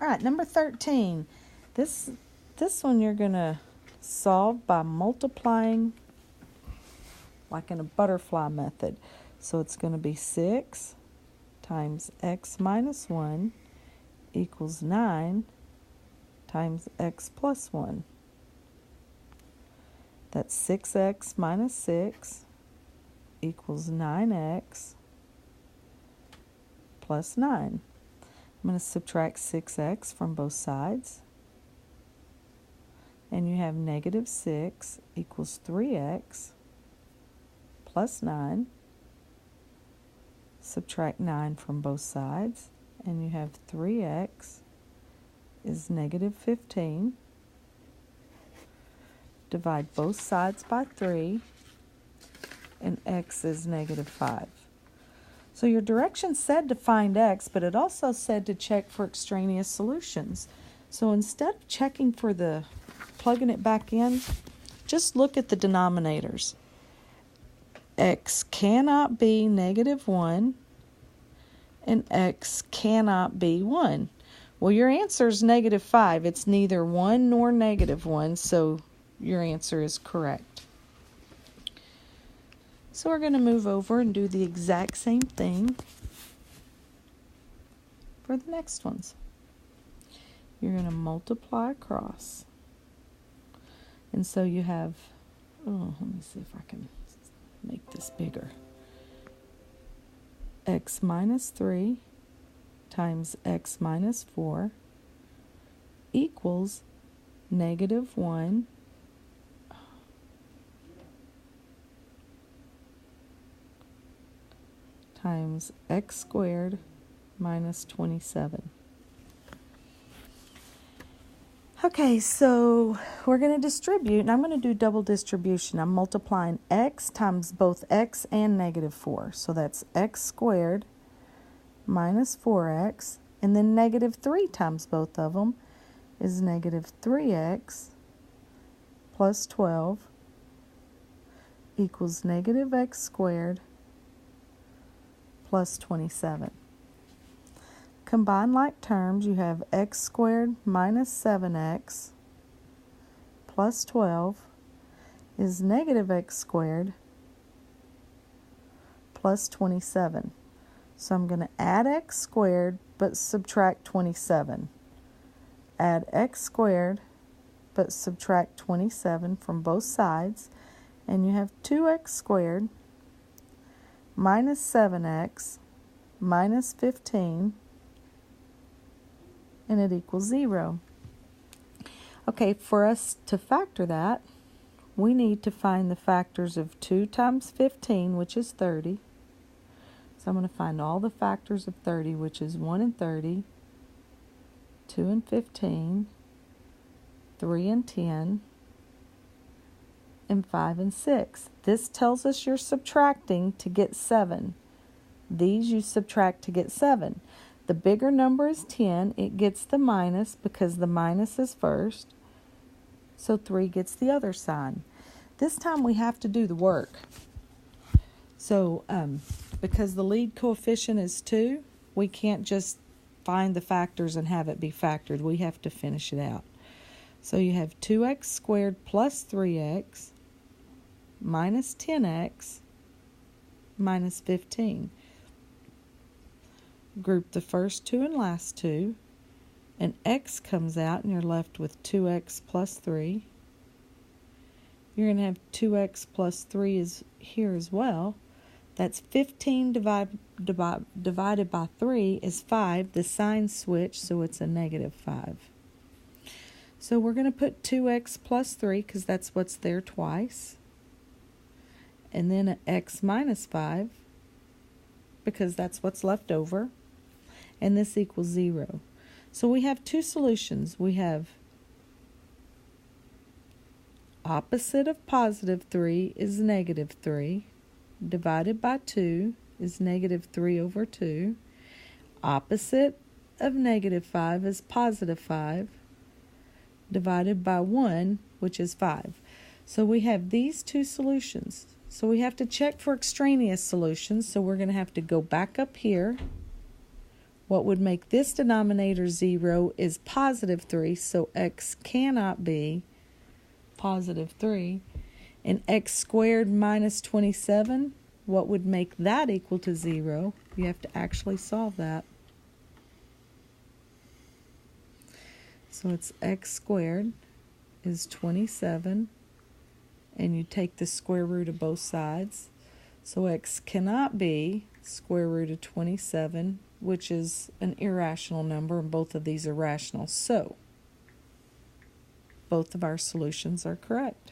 All right, number 13. This one you're going to solve by multiplying like in a butterfly method. So it's going to be 6 times x minus 1 equals 9 times x plus 1. That's 6x minus 6 equals 9x plus 9. I'm going to subtract 6x from both sides. And you have negative 6 equals 3x plus 9. Subtract 9 from both sides. And you have 3x is negative 15. Divide both sides by 3. And x is negative 5. So your directions said to find x, but it also said to check for extraneous solutions. So instead of checking for plugging it back in, just look at the denominators. X cannot be negative 1, and x cannot be 1. Well, your answer is negative 5. It's neither 1 nor negative 1, so your answer is correct. So we're going to move over and do the exact same thing for the next ones. You're going to multiply across. And so you have, let me see if I can make this bigger. X minus 3 times x minus 4 equals negative 1 times x squared minus 27. Okay, so we're going to distribute, and I'm going to do double distribution. I'm multiplying x times both x and negative 4. So that's x squared minus 4x, and then negative 3 times both of them is negative 3x plus 12 equals negative x squared plus 27. Combine like terms, you have x squared minus 7x plus 12 is negative x squared plus 27. So I'm going to add x squared but subtract 27. Add x squared but subtract 27 from both sides, and you have 2x squared minus 7x minus 15, and it equals 0. Okay, for us to factor that, we need to find the factors of 2 times 15, which is 30. So I'm going to find all the factors of 30, which is 1 and 30, 2 and 15, 3 and 10, and 5 and 6. This tells us you're subtracting to get 7. These you subtract to get 7. The bigger number is 10. It gets the minus because the minus is first. So 3 gets the other sign. This time we have to do the work. So because the lead coefficient is 2, we can't just find the factors and have it be factored. We have to finish it out. So you have 2x squared plus 3x minus 10x minus 15. Group the first 2 and last 2, and x comes out, and you're left with 2x plus 3. You're going to have 2x plus 3 is here as well. That's 15 divided by 3 is 5. The sign switched, so it's a negative 5. So we're going to put 2x plus 3 because that's what's there twice. And then an x minus 5 because that's what's left over. And this equals 0. So we have two solutions. We have opposite of positive 3 is negative 3. Divided by 2 is negative 3 over 2. Opposite of negative 5 is positive 5. Divided by 1, which is 5. So we have these two solutions. So we have to check for extraneous solutions. So we're going to have to go back up here. What would make this denominator 0 is positive 3, so x cannot be positive 3. And x squared minus 27, what would make that equal to 0? You have to actually solve that. So it's x squared is 27, and you take the square root of both sides. So x cannot be square root of 27, which is an irrational number, and both of these are rational. So both of our solutions are correct.